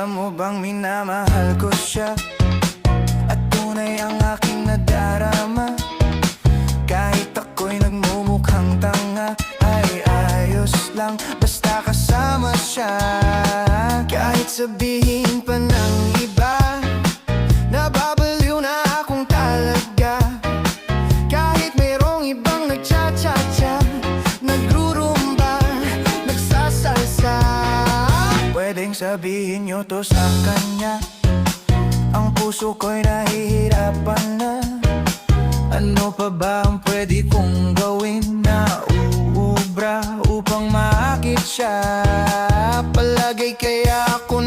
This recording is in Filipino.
Alam mo bang minamahal ko siya, at tunay ang aking nadarama. Kahit ako'y nagmumukhang tanga, ay ayos lang basta kasama siya. Kahit sabihin pa ng iba, nababaliw na akong talaga. Kahit mayroong ibang nagcha-cha-cha, nagrurumba, nagsasalsa, pwedeng sabihin nyo to sa kanya. Ang puso ko'y nahihirapan na. Ano pa ba ang pwede kong gawin na uubra upang maakit siya? Palagay kaya ako